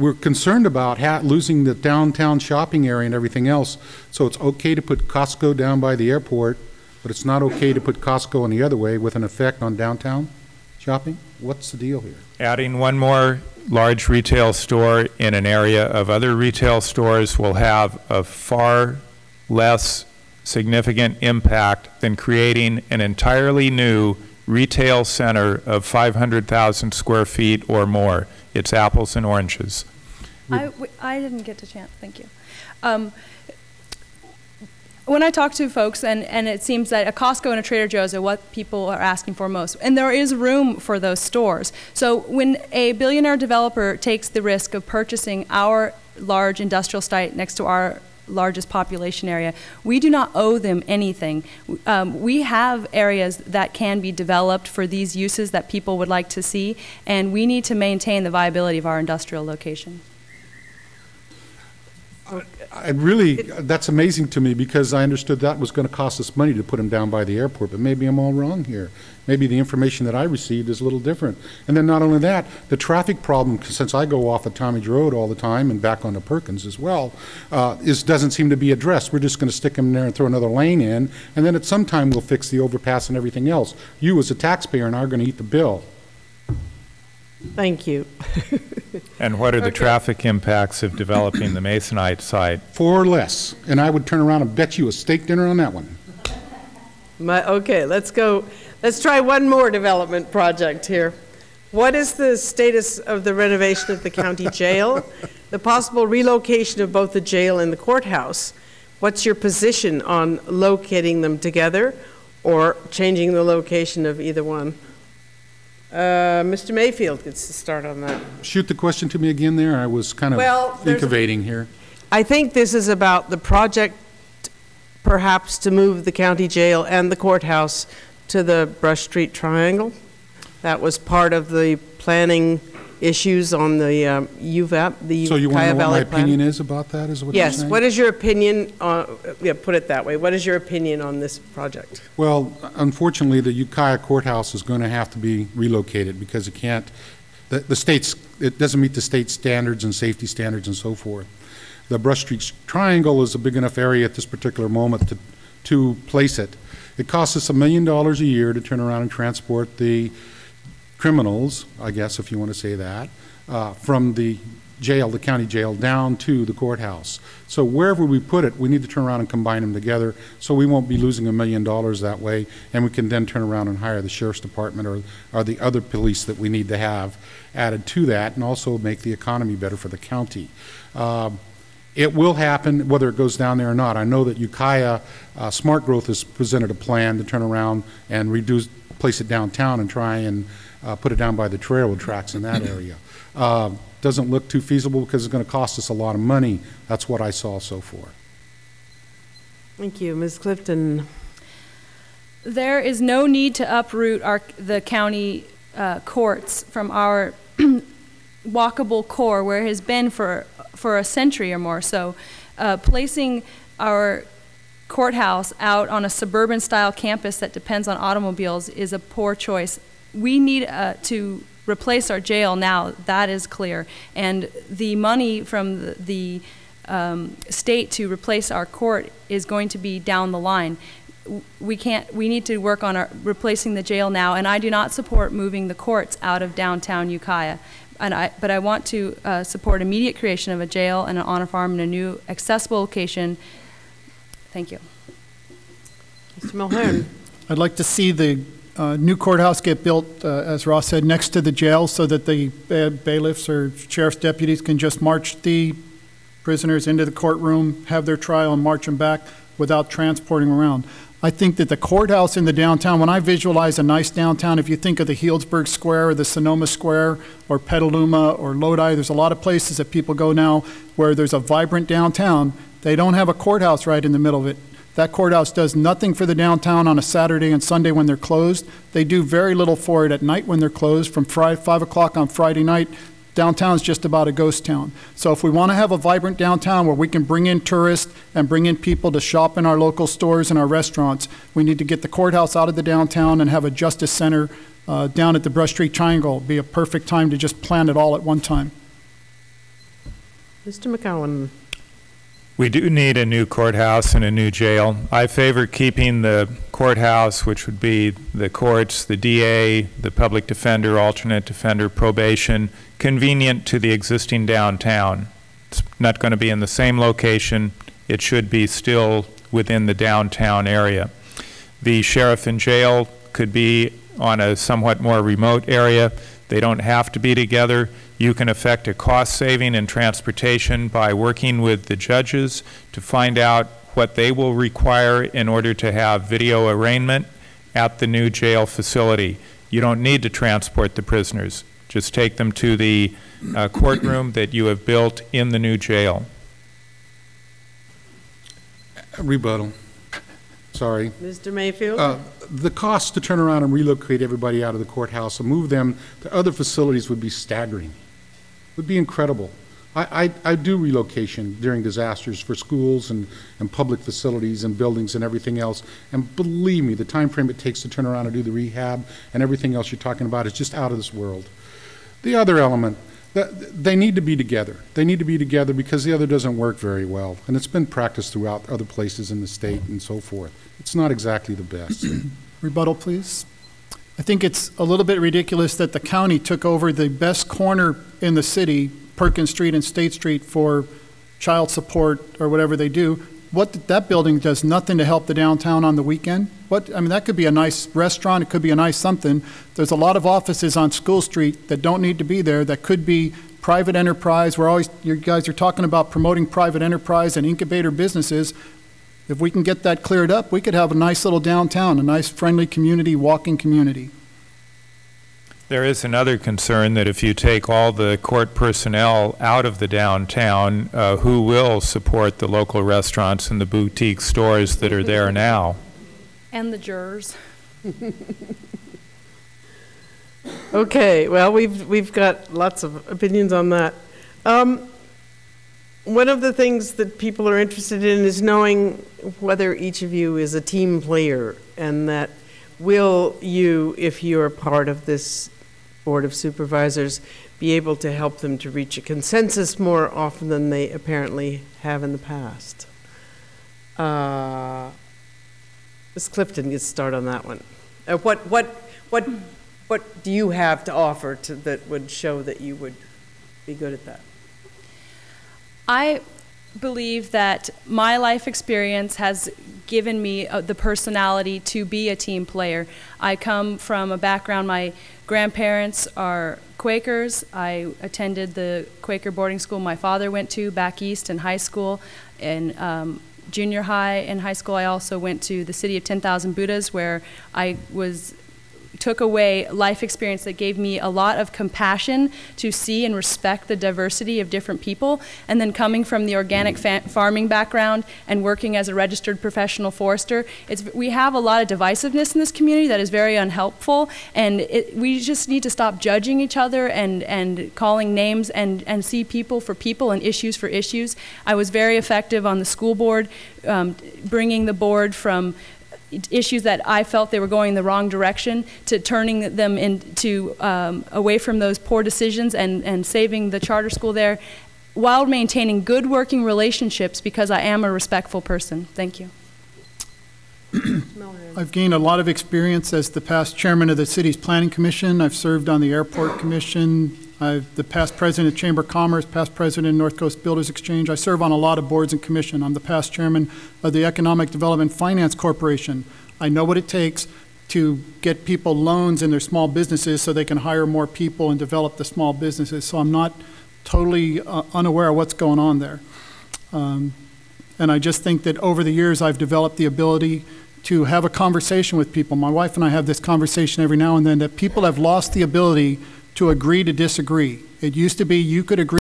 we're concerned about losing the downtown shopping area and everything else. So it's okay to put Costco down by the airport, but it's not okay to put Costco in the other way with an effect on downtown shopping? What's the deal here? Adding one more large retail store in an area of other retail stores will have a far less significant impact than creating an entirely new retail center of 500,000 square feet or more. It's apples and oranges. I didn't get a chance, thank you. When I talk to folks, and it seems that a Costco and a Trader Joe's are what people are asking for most, and there is room for those stores. So when a billionaire developer takes the risk of purchasing our large industrial site next to our largest population area, we do not owe them anything. We have areas that can be developed for these uses that people would like to see, and we need to maintain the viability of our industrial location. That's amazing to me, because I understood that was going to cost us money to put them down by the airport, but maybe I'm all wrong here. Maybe the information that I received is a little different. And then not only that, the traffic problem, since I go off of Tommy's Road all the time and back onto Perkins as well, doesn't seem to be addressed. We're just going to stick them in there and throw another lane in, and then at some time we'll fix the overpass and everything else. You as a taxpayer are going to eat the bill. Thank you. And what are the traffic impacts of developing the Masonite site? 4 or less. And I would turn around and bet you a steak dinner on that one. Okay, let's go. Let's try one more development project here. What is the status of the renovation of the county jail? The possible relocation of both the jail and the courthouse. What's your position on locating them together or changing the location of either one? Mr. Mayfield gets to start on that. Shoot the question to me again there. I was kind of incubating here. I think this is about the project, perhaps, to move the county jail and the courthouse to the Brush Street Triangle. That was part of the planning issues on the UVAP, the So you want to know what my opinion is about that, is what you're Yes. saying? What is your opinion on, put it that way, what is your opinion on this project? Well, unfortunately, the Ukiah Courthouse is going to have to be relocated because it can't, the state's, it doesn't meet the state standards and safety standards and so forth. The Brush Street Triangle is a big enough area at this particular moment to place it. It costs us $1 million a year to turn around and transport the criminals, I guess if you want to say that, from the jail, the county jail, down to the courthouse. So wherever we put it, we need to turn around and combine them together so we won't be losing $1 million that way, and we can then turn around and hire the sheriff's department or the other police that we need to have added to that, and also make the economy better for the county. It will happen whether it goes down there or not. I know that Ukiah Smart Growth has presented a plan to turn around and place it downtown and try and put it down by the railroad tracks in that area. Doesn't look too feasible because it's going to cost us a lot of money. That's what I saw so far. Thank you. Ms. Clifton. There is no need to uproot the county courts from our walkable core where it has been for a century or more. So placing our courthouse out on a suburban style campus that depends on automobiles is a poor choice. We need to replace our jail now, that is clear. And the money from the state to replace our court is going to be down the line. We need to work on replacing the jail now, and I do not support moving the courts out of downtown Ukiah. But I want to support immediate creation of a jail and an honor farm in a new accessible location. Thank you. Mr. Mulhern. I'd like to see the new courthouse get built, as Ross said, next to the jail so that the bailiffs or sheriff's deputies can just march the prisoners into the courtroom, have their trial, and march them back without transporting around. I think that the courthouse in the downtown, when I visualize a nice downtown, if you think of the Healdsburg Square or the Sonoma Square or Petaluma or Lodi, there's a lot of places that people go now where there's a vibrant downtown. They don't have a courthouse right in the middle of it. That courthouse does nothing for the downtown on a Saturday and Sunday when they're closed. They do very little for it at night when they're closed. From 5 o'clock on Friday night, downtown's just about a ghost town. So if we want to have a vibrant downtown where we can bring in tourists and bring in people to shop in our local stores and our restaurants, we need to get the courthouse out of the downtown and have a justice center down at the Brush Street Triangle. It'd be a perfect time to just plan it all at one time. Mr. McCowan. We do need a new courthouse and a new jail. I favor keeping the courthouse, which would be the courts, the DA, the public defender, alternate defender, probation, convenient to the existing downtown. It's not going to be in the same location. It should be still within the downtown area. The sheriff and jail could be on a somewhat more remote area. They don't have to be together. You can effect a cost saving in transportation by working with the judges to find out what they will require in order to have video arraignment at the new jail facility. You don't need to transport the prisoners. Just take them to the courtroom that you have built in the new jail. Rebuttal. Sorry. Mr. Mayfield? The cost to turn around and relocate everybody out of the courthouse and move them to other facilities would be staggering. Would be incredible. I do relocation during disasters for schools and public facilities and buildings and everything else. And believe me, the time frame it takes to turn around and do the rehab and everything else you're talking about is just out of this world. The other element, they need to be together. They need to be together because the other doesn't work very well. And it's been practiced throughout other places in the state and so forth. It's not exactly the best. Rebuttal, please. I think it's a little bit ridiculous that the county took over the best corner in the city, Perkins Street and State Street, for child support or whatever they do. That building does nothing to help the downtown on the weekend. That could be a nice restaurant, it could be a nice something. There's a lot of offices on School Street that don't need to be there, that could be private enterprise. You guys are talking about promoting private enterprise and incubator businesses. If we can get that cleared up, we could have a nice little downtown, a nice friendly community, walking community. There is another concern that if you take all the court personnel out of the downtown, who will support the local restaurants and the boutique stores that are there now? And the jurors. Okay, well, we've got lots of opinions on that. One of the things that people are interested in is knowing whether each of you is a team player, and that will you, if you're part of this Board of Supervisors, be able to help them to reach a consensus more often than they apparently have in the past. Ms. Clifton gets started on that one. What do you have to offer that would show that you would be good at that? I believe that my life experience has given me the personality to be a team player. I come from a background, my grandparents are Quakers. I attended the Quaker boarding school my father went to back east in high school. In junior high and high school, I also went to the City of 10,000 Buddhas, where I took away life experience that gave me a lot of compassion to see and respect the diversity of different people. And then coming from the organic farming background and working as a registered professional forester, we have a lot of divisiveness in this community that is very unhelpful, and we just need to stop judging each other and calling names and see people for people and issues for issues. I was very effective on the school board, bringing the board from issues that I felt they were going the wrong direction to turning them into away from those poor decisions and saving the charter school there while maintaining good working relationships, because I am a respectful person. Thank you. I've gained a lot of experience as the past chairman of the city's planning commission. I've served on the airport commission. I'm the past president of Chamber of Commerce, past president of North Coast Builders Exchange. I serve on a lot of boards and commission. I'm the past chairman of the Economic Development Finance Corporation. I know what it takes to get people loans in their small businesses so they can hire more people and develop the small businesses. So I'm not totally unaware of what's going on there. And I just think that over the years I've developed the ability to have a conversation with people. My wife and I have this conversation every now and then, that people have lost the ability to agree to disagree. It used to be you could agree